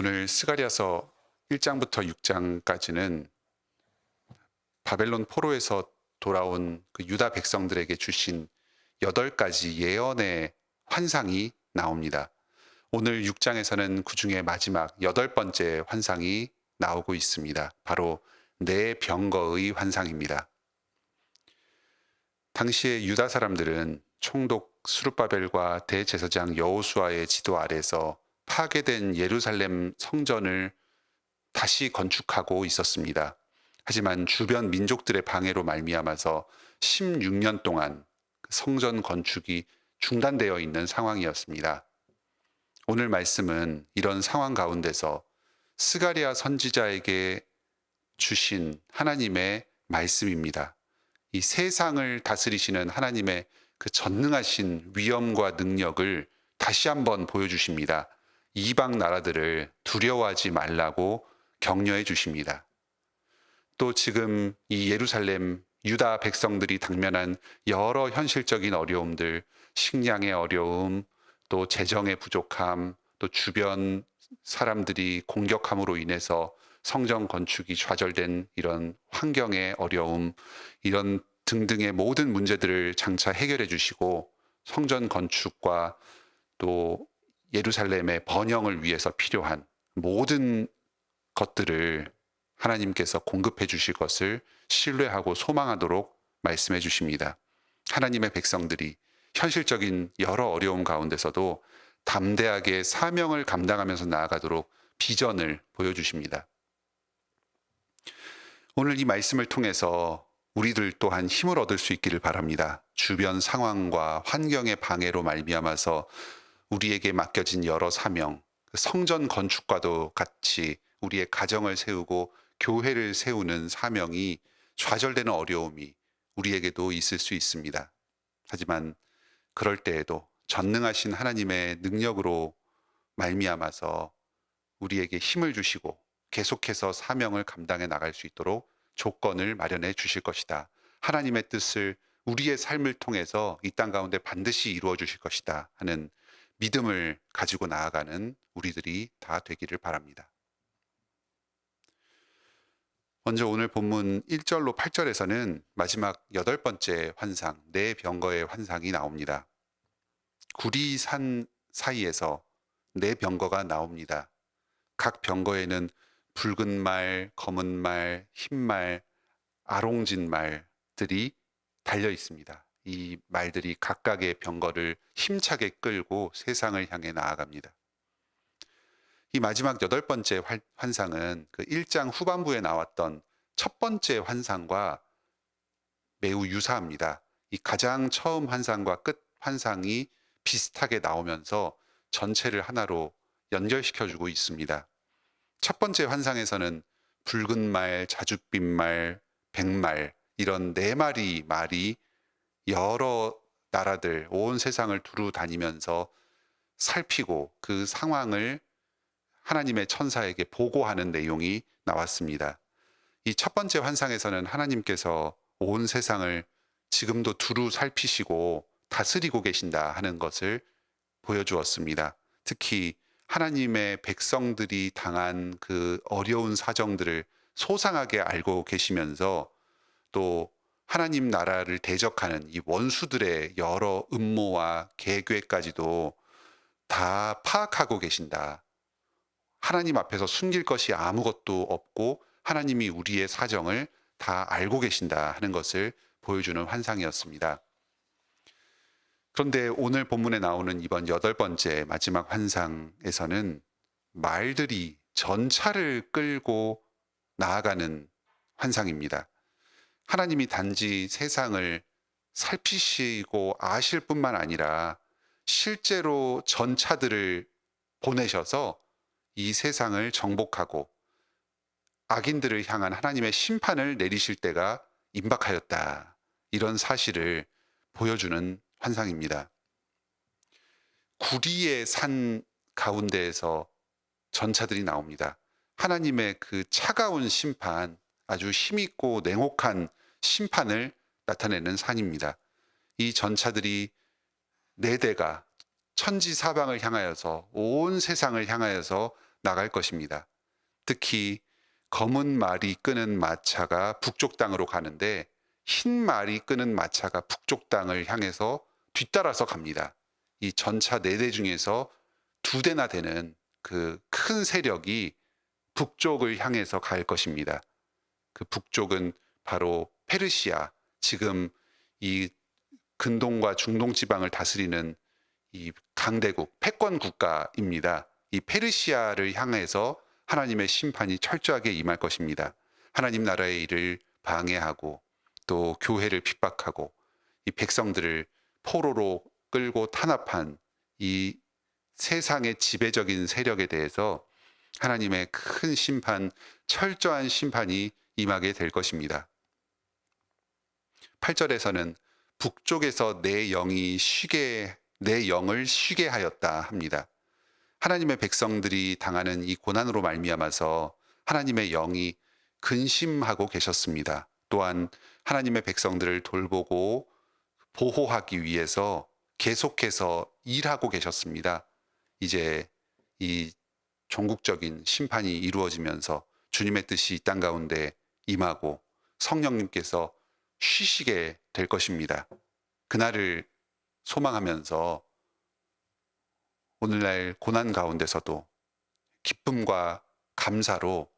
오늘 스가랴서 1장부터 6장까지는 바벨론 포로에서 돌아온 그 유다 백성들에게 주신 8가지 예언의 환상이 나옵니다. 오늘 6장에서는 그 중에 마지막 8번째 환상이 나오고 있습니다. 바로 네 병거의 환상입니다. 당시의 유다 사람들은 총독 스룹바벨과 대제사장 여호수아의 지도 아래서 파괴된 예루살렘 성전을 다시 건축하고 있었습니다. 하지만 주변 민족들의 방해로 말미암아서 16년 동안 성전 건축이 중단되어 있는 상황이었습니다. 오늘 말씀은 이런 상황 가운데서 스가랴 선지자에게 주신 하나님의 말씀입니다. 이 세상을 다스리시는 하나님의 그 전능하신 위엄과 능력을 다시 한번 보여주십니다. 이방 나라들을 두려워하지 말라고 격려해 주십니다. 또 지금 이 예루살렘 유다 백성들이 당면한 여러 현실적인 어려움들, 식량의 어려움, 또 재정의 부족함, 또 주변 사람들이 공격함으로 인해서 성전 건축이 좌절된 이런 환경의 어려움, 이런 등등의 모든 문제들을 장차 해결해 주시고 성전 건축과 또 예루살렘의 번영을 위해서 필요한 모든 것들을 하나님께서 공급해 주실 것을 신뢰하고 소망하도록 말씀해 주십니다. 하나님의 백성들이 현실적인 여러 어려움 가운데서도 담대하게 사명을 감당하면서 나아가도록 비전을 보여주십니다. 오늘 이 말씀을 통해서 우리들 또한 힘을 얻을 수 있기를 바랍니다. 주변 상황과 환경의 방해로 말미암아서 우리에게 맡겨진 여러 사명, 성전 건축과도 같이 우리의 가정을 세우고 교회를 세우는 사명이 좌절되는 어려움이 우리에게도 있을 수 있습니다. 하지만 그럴 때에도 전능하신 하나님의 능력으로 말미암아서 우리에게 힘을 주시고 계속해서 사명을 감당해 나갈 수 있도록 조건을 마련해 주실 것이다. 하나님의 뜻을 우리의 삶을 통해서 이 땅 가운데 반드시 이루어 주실 것이다 하는 믿음을 가지고 나아가는 우리들이 다 되기를 바랍니다. 먼저 오늘 본문 1절로 8절에서는 마지막 8번째 환상, 네 병거의 환상이 나옵니다. 구리산 사이에서 네 병거가 나옵니다. 각 병거에는 붉은 말, 검은 말, 흰 말, 아롱진 말들이 달려 있습니다. 이 말들이 각각의 병거를 힘차게 끌고 세상을 향해 나아갑니다. 이 마지막 8번째 환상은 그 1장 후반부에 나왔던 첫 번째 환상과 매우 유사합니다. 이 가장 처음 환상과 끝 환상이 비슷하게 나오면서 전체를 하나로 연결시켜주고 있습니다. 첫 번째 환상에서는 붉은 말, 자줏빛 말, 백말 이런 4마리 말이 여러 나라들, 온 세상을 두루 다니면서 살피고 그 상황을 하나님의 천사에게 보고하는 내용이 나왔습니다. 이 첫 번째 환상에서는 하나님께서 온 세상을 지금도 두루 살피시고 다스리고 계신다 하는 것을 보여주었습니다. 특히 하나님의 백성들이 당한 그 어려운 사정들을 소상하게 알고 계시면서 또 하나님 나라를 대적하는 이 원수들의 여러 음모와 계획까지도 다 파악하고 계신다. 하나님 앞에서 숨길 것이 아무것도 없고 하나님이 우리의 사정을 다 알고 계신다 하는 것을 보여주는 환상이었습니다. 그런데 오늘 본문에 나오는 이번 8번째 마지막 환상에서는 말들이 전차를 끌고 나아가는 환상입니다. 하나님이 단지 세상을 살피시고 아실 뿐만 아니라 실제로 전차들을 보내셔서 이 세상을 정복하고 악인들을 향한 하나님의 심판을 내리실 때가 임박하였다. 이런 사실을 보여주는 환상입니다. 구리의 산 가운데에서 전차들이 나옵니다. 하나님의 그 차가운 심판, 아주 힘있고 냉혹한 심판을 나타내는 산입니다. 이 전차들이 4대가 천지 사방을 향하여서 온 세상을 향하여서 나갈 것입니다. 특히 검은 말이 끄는 마차가 북쪽 땅으로 가는데 흰 말이 끄는 마차가 북쪽 땅을 향해서 뒤따라서 갑니다. 이 전차 4대 중에서 2대나 되는 그 큰 세력이 북쪽을 향해서 갈 것입니다. 그 북쪽은 바로 페르시아, 지금 이 근동과 중동 지방을 다스리는 이 강대국, 패권 국가입니다. 이 페르시아를 향해서 하나님의 심판이 철저하게 임할 것입니다. 하나님 나라의 일을 방해하고 또 교회를 핍박하고 이 백성들을 포로로 끌고 탄압한 이 세상의 지배적인 세력에 대해서 하나님의 큰 심판, 철저한 심판이 임하게 될 것입니다. 8절에서는 북쪽에서 내 영을 쉬게 하였다 합니다. 하나님의 백성들이 당하는 이 고난으로 말미암아서 하나님의 영이 근심하고 계셨습니다. 또한 하나님의 백성들을 돌보고 보호하기 위해서 계속해서 일하고 계셨습니다. 이제 이 종국적인 심판이 이루어지면서 주님의 뜻이 이 땅 가운데 임하고 성령님께서 쉬시게 될 것입니다. 그날을 소망하면서 오늘날 고난 가운데서도 기쁨과 감사로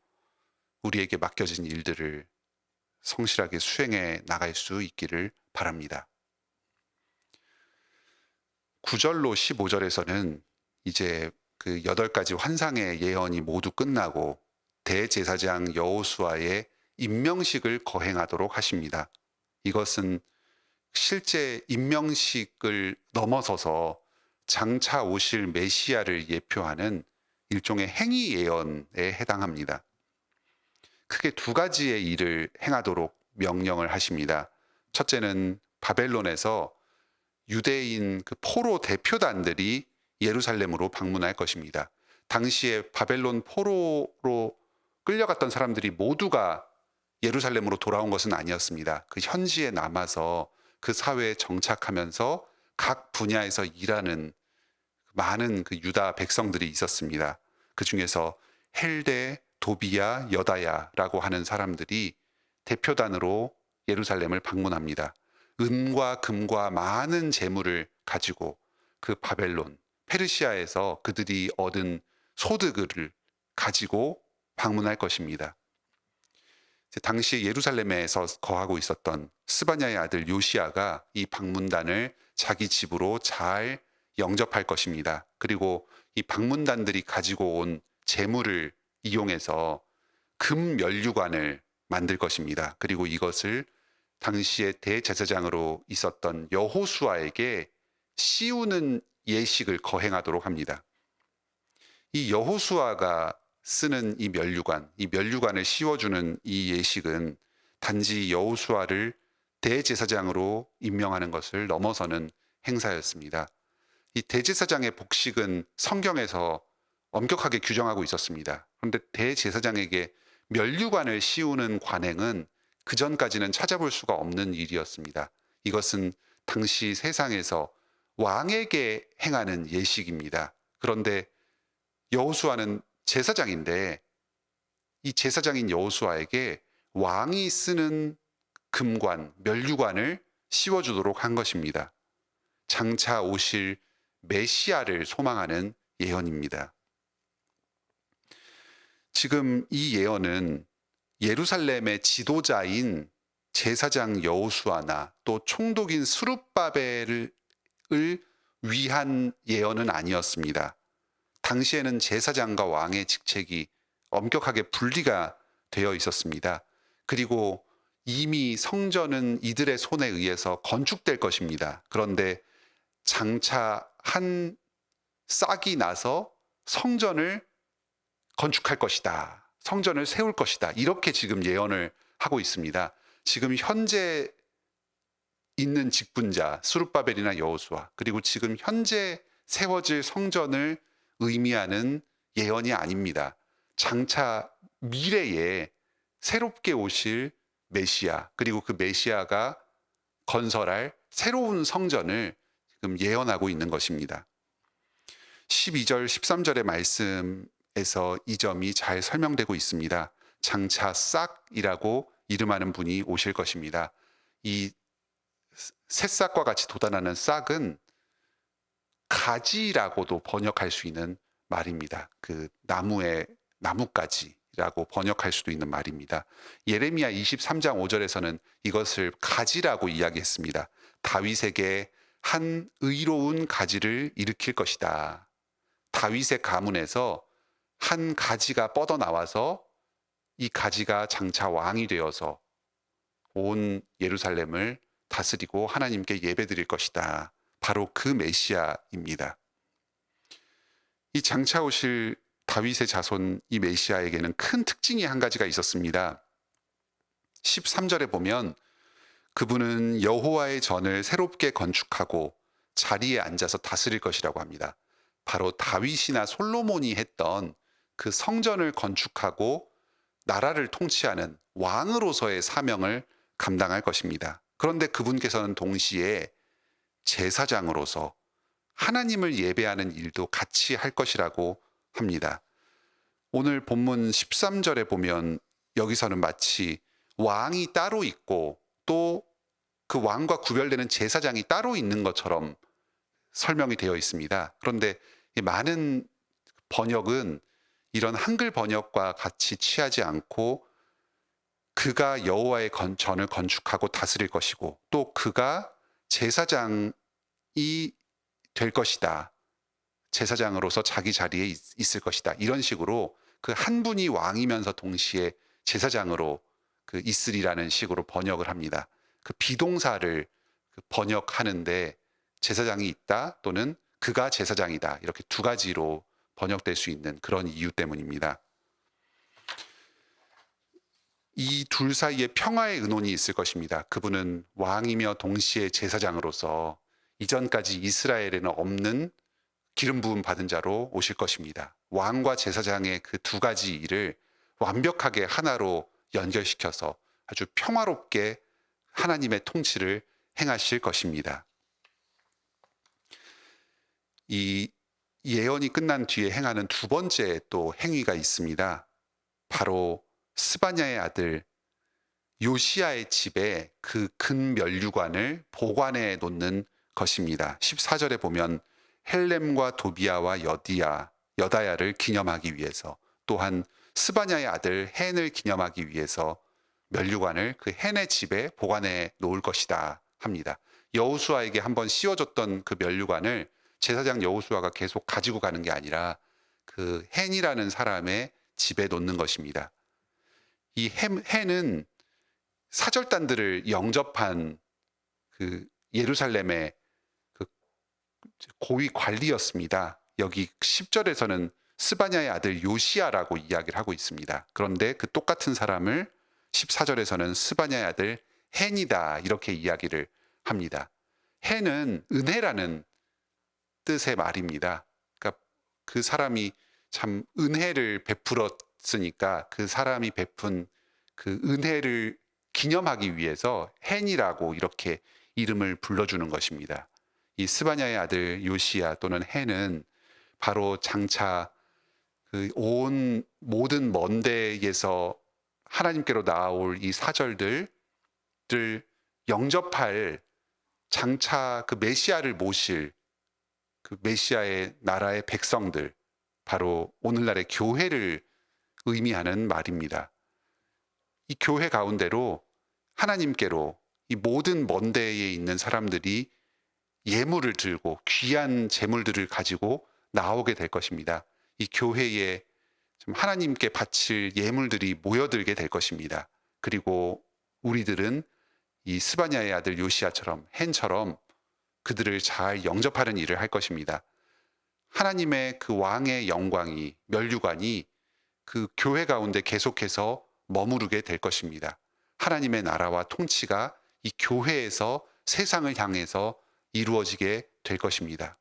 우리에게 맡겨진 일들을 성실하게 수행해 나갈 수 있기를 바랍니다. 9절로 15절에서는 이제 그 8가지 환상의 예언이 모두 끝나고 대제사장 여호수아의 임명식을 거행하도록 하십니다. 이것은 실제 임명식을 넘어서서 장차 오실 메시아를 예표하는 일종의 행위 예언에 해당합니다. 크게 2가지의 일을 행하도록 명령을 하십니다. 첫째는 바벨론에서 유대인 그 포로 대표단들이 예루살렘으로 방문할 것입니다. 당시에 바벨론 포로로 끌려갔던 사람들이 모두가 예루살렘으로 돌아온 것은 아니었습니다. 그 현지에 남아서 그 사회에 정착하면서 각 분야에서 일하는 많은 그 유다 백성들이 있었습니다. 그 중에서 헬데, 도비야, 여다야라고 하는 사람들이 대표단으로 예루살렘을 방문합니다. 은과 금과 많은 재물을 가지고 그 바벨론, 페르시아에서 그들이 얻은 소득을 가지고 방문할 것입니다. 당시 예루살렘에서 거하고 있었던 스바냐의 아들 요시아가 이 방문단을 자기 집으로 잘 영접할 것입니다. 그리고 이 방문단들이 가지고 온 재물을 이용해서 금 면류관을 만들 것입니다. 그리고 이것을 당시에 대제사장으로 있었던 여호수아에게 씌우는 예식을 거행하도록 합니다. 이 여호수아가 쓰는 이 면류관을 씌워주는 이 예식은 단지 여호수아를 대제사장으로 임명하는 것을 넘어서는 행사였습니다. 이 대제사장의 복식은 성경에서 엄격하게 규정하고 있었습니다. 그런데 대제사장에게 면류관을 씌우는 관행은 그 전까지는 찾아볼 수가 없는 일이었습니다. 이것은 당시 세상에서 왕에게 행하는 예식입니다. 그런데 여호수아는 제사장인데 이 제사장인 여호수아에게 왕이 쓰는 금관, 면류관을 씌워주도록 한 것입니다. 장차 오실 메시아를 소망하는 예언입니다. 지금 이 예언은 예루살렘의 지도자인 제사장 여호수아나 또 총독인 스룹바벨을 위한 예언은 아니었습니다. 당시에는 제사장과 왕의 직책이 엄격하게 분리가 되어 있었습니다. 그리고 이미 성전은 이들의 손에 의해서 건축될 것입니다. 그런데 장차 한 싹이 나서 성전을 건축할 것이다. 성전을 세울 것이다. 이렇게 지금 예언을 하고 있습니다. 지금 현재 있는 직분자 스룹바벨이나 여호수아, 그리고 지금 현재 세워질 성전을 의미하는 예언이 아닙니다. 장차 미래에 새롭게 오실 메시아, 그리고 그 메시아가 건설할 새로운 성전을 지금 예언하고 있는 것입니다. 12절, 13절의 말씀 9절에서 이 점이 잘 설명되고 있습니다. 장차 싹이라고 이름하는 분이 오실 것입니다. 이 새싹과 같이 돋아나는 싹은 가지라고도 번역할 수 있는 말입니다. 그 나무의 나뭇가지라고 번역할 수도 있는 말입니다. 예레미야 23장 5절에서는 이것을 가지라고 이야기했습니다. 다윗에게 한 의로운 가지를 일으킬 것이다. 다윗의 가문에서 한 가지가 뻗어 나와서 이 가지가 장차 왕이 되어서 온 예루살렘을 다스리고 하나님께 예배드릴 것이다. 바로 그 메시아입니다. 이 장차 오실 다윗의 자손 이 메시아에게는 큰 특징이 한 가지가 있었습니다. 13절에 보면 그분은 여호와의 전을 새롭게 건축하고 자리에 앉아서 다스릴 것이라고 합니다. 바로 다윗이나 솔로몬이 했던 그 성전을 건축하고 나라를 통치하는 왕으로서의 사명을 감당할 것입니다. 그런데 그분께서는 동시에 제사장으로서 하나님을 예배하는 일도 같이 할 것이라고 합니다. 오늘 본문 13절에 보면 여기서는 마치 왕이 따로 있고 또 그 왕과 구별되는 제사장이 따로 있는 것처럼 설명이 되어 있습니다. 그런데 많은 번역은 이런 한글 번역과 같이 취하지 않고 그가 여호와의 전을 건축하고 다스릴 것이고 또 그가 제사장이 될 것이다. 제사장으로서 자기 자리에 있을 것이다. 이런 식으로 그 한 분이 왕이면서 동시에 제사장으로 그 있으리라는 식으로 번역을 합니다. 그 비동사를 번역하는데 제사장이 있다 또는 그가 제사장이다. 이렇게 두 가지로 번역될 수 있는 그런 이유 때문입니다. 이 둘 사이에 평화의 의논이 있을 것입니다. 그분은 왕이며 동시에 제사장으로서 이전까지 이스라엘에는 없는 기름 부음 받은 자로 오실 것입니다. 왕과 제사장의 그 두 가지 일을 완벽하게 하나로 연결시켜서 아주 평화롭게 하나님의 통치를 행하실 것입니다. 이 예언이 끝난 뒤에 행하는 두 번째 또 행위가 있습니다. 바로 스바냐의 아들 요시야의 집에 그 근면류관을 보관해 놓는 것입니다. 14절에 보면 헬렘과 도비야와 여다야를 기념하기 위해서 또한 스바냐의 아들 헨을 기념하기 위해서 면류관을 그 헨의 집에 보관해 놓을 것이다 합니다. 여호수아에게 한번 씌워줬던 그 면류관을 제사장 여호수아가 계속 가지고 가는 게 아니라 그 헨이라는 사람의 집에 놓는 것입니다. 이 헨은 사절단들을 영접한 그 예루살렘의 그 고위 관리였습니다. 여기 10절에서는 스바냐의 아들 요시야라고 이야기를 하고 있습니다. 그런데 그 똑같은 사람을 14절에서는 스바냐의 아들 헨이다 이렇게 이야기를 합니다. 헨은 은혜라는 뜻의 말입니다. 그러니까 그 사람이 참 은혜를 베풀었으니까 그 사람이 베푼 그 은혜를 기념하기 위해서 헨이라고 이렇게 이름을 불러주는 것입니다. 이 스바냐의 아들 요시야 또는 헨은 바로 장차 그 온 모든 먼 데에서 하나님께로 나아올 이 사절들을 영접할 장차 그 메시아를 모실 그 메시아의 나라의 백성들, 바로 오늘날의 교회를 의미하는 말입니다. 이 교회 가운데로 하나님께로 이 모든 먼 데에 있는 사람들이 예물을 들고 귀한 재물들을 가지고 나오게 될 것입니다. 이 교회에 좀 하나님께 바칠 예물들이 모여들게 될 것입니다. 그리고 우리들은 이 스바냐의 아들 요시야처럼 헨처럼 그들을 잘 영접하는 일을 할 것입니다. 하나님의 그 왕의 영광이 면류관이 그 교회 가운데 계속해서 머무르게 될 것입니다. 하나님의 나라와 통치가 이 교회에서 세상을 향해서 이루어지게 될 것입니다.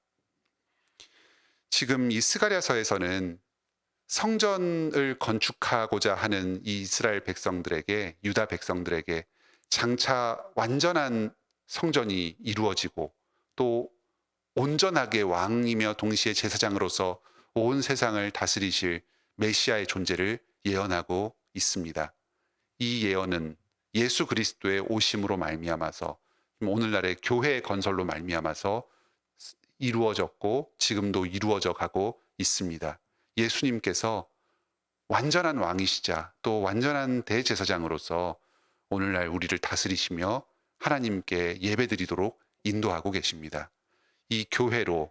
지금 이 스가랴서에서는 성전을 건축하고자 하는 이 이스라엘 백성들에게, 유다 백성들에게 장차 완전한 성전이 이루어지고 또 온전하게 왕이며 동시에 제사장으로서 온 세상을 다스리실 메시아의 존재를 예언하고 있습니다. 이 예언은 예수 그리스도의 오심으로 말미암아서 오늘날의 교회의 건설로 말미암아서 이루어졌고 지금도 이루어져 가고 있습니다. 예수님께서 완전한 왕이시자 또 완전한 대제사장으로서 오늘날 우리를 다스리시며 하나님께 예배드리도록 인도하고 계십니다. 이 교회로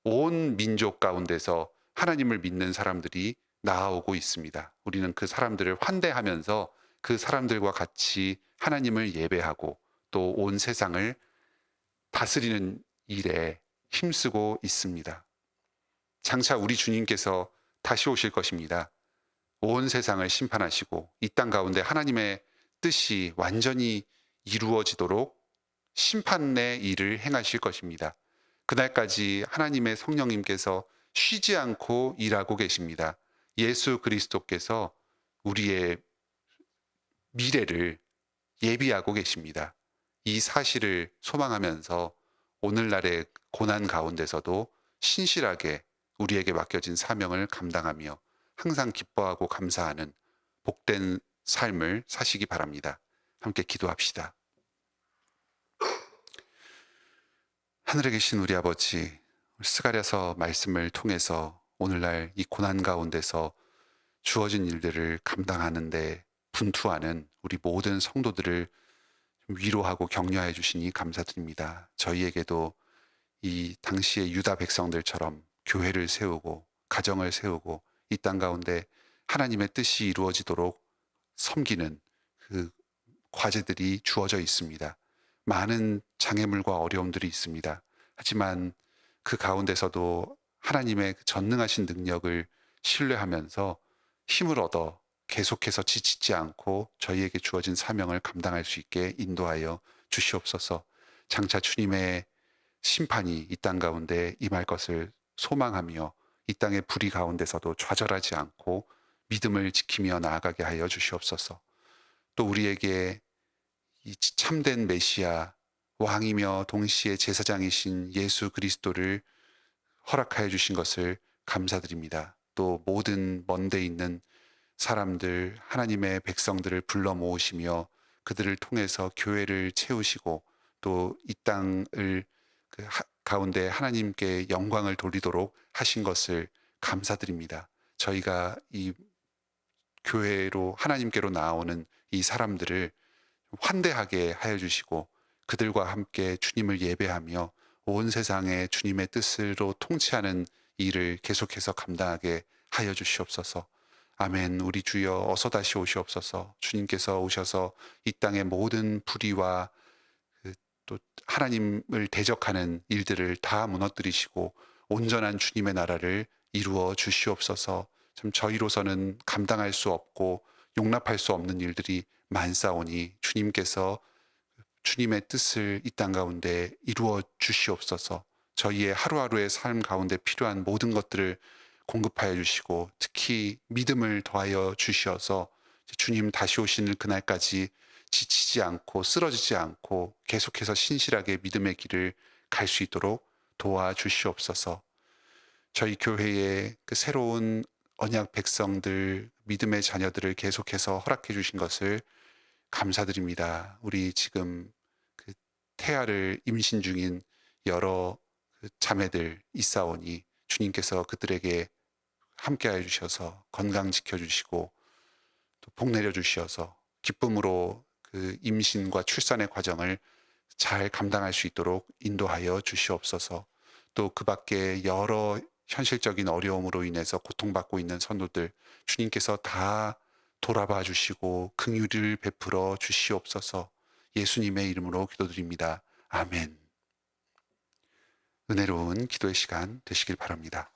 온 민족 가운데서 하나님을 믿는 사람들이 나아오고 있습니다. 우리는 그 사람들을 환대하면서 그 사람들과 같이 하나님을 예배하고 또 온 세상을 다스리는 일에 힘쓰고 있습니다. 장차 우리 주님께서 다시 오실 것입니다. 온 세상을 심판하시고 이 땅 가운데 하나님의 뜻이 완전히 이루어지도록 심판의 일을 행하실 것입니다. 그날까지 하나님의 성령님께서 쉬지 않고 일하고 계십니다. 예수 그리스도께서 우리의 미래를 예비하고 계십니다. 이 사실을 소망하면서 오늘날의 고난 가운데서도 신실하게 우리에게 맡겨진 사명을 감당하며 항상 기뻐하고 감사하는 복된 삶을 사시기 바랍니다. 함께 기도합시다. 하늘에 계신 우리 아버지, 스가랴서 말씀을 통해서 오늘날 이 고난 가운데서 주어진 일들을 감당하는데 분투하는 우리 모든 성도들을 위로하고 격려해 주시니 감사드립니다. 저희에게도 이 당시의 유다 백성들처럼 교회를 세우고 가정을 세우고 이 땅 가운데 하나님의 뜻이 이루어지도록 섬기는 그 과제들이 주어져 있습니다. 많은 장애물과 어려움들이 있습니다. 하지만 그 가운데서도 하나님의 전능하신 능력을 신뢰하면서 힘을 얻어 계속해서 지치지 않고 저희에게 주어진 사명을 감당할 수 있게 인도하여 주시옵소서. 장차 주님의 심판이 이 땅 가운데 임할 것을 소망하며 이 땅의 불의 가운데서도 좌절하지 않고 믿음을 지키며 나아가게 하여 주시옵소서. 또 우리에게 이 참된 메시아, 왕이며 동시에 제사장이신 예수 그리스도를 허락하여 주신 것을 감사드립니다. 또 모든 먼데 있는 사람들, 하나님의 백성들을 불러 모으시며 그들을 통해서 교회를 채우시고 또 이 땅을 가운데 하나님께 영광을 돌리도록 하신 것을 감사드립니다. 저희가 이 교회로 하나님께로 나오는 이 사람들을 환대하게 하여 주시고 그들과 함께 주님을 예배하며 온 세상에 주님의 뜻으로 통치하는 일을 계속해서 감당하게 하여 주시옵소서. 아멘. 우리 주여 어서 다시 오시옵소서. 주님께서 오셔서 이 땅의 모든 불의와 또 하나님을 대적하는 일들을 다 무너뜨리시고 온전한 주님의 나라를 이루어 주시옵소서. 참 저희로서는 감당할 수 없고 용납할 수 없는 일들이 많사오니 주님께서 주님의 뜻을 이 땅 가운데 이루어 주시옵소서. 저희의 하루하루의 삶 가운데 필요한 모든 것들을 공급하여 주시고 특히 믿음을 더하여 주시어서 주님 다시 오시는 그날까지 지치지 않고 쓰러지지 않고 계속해서 신실하게 믿음의 길을 갈 수 있도록 도와주시옵소서. 저희 교회의 그 새로운 언약 백성들, 믿음의 자녀들을 계속해서 허락해 주신 것을 감사드립니다. 우리 지금 그 태아를 임신 중인 여러 그 자매들 있사오니 주님께서 그들에게 함께하여 주셔서 건강 지켜주시고 또 복 내려 주시어서 기쁨으로 그 임신과 출산의 과정을 잘 감당할 수 있도록 인도하여 주시옵소서. 또 그 밖에 여러 현실적인 어려움으로 인해서 고통받고 있는 성도들 주님께서 다 돌아봐 주시고 긍휼을 베풀어 주시옵소서. 예수님의 이름으로 기도드립니다. 아멘. 은혜로운 기도의 시간 되시길 바랍니다.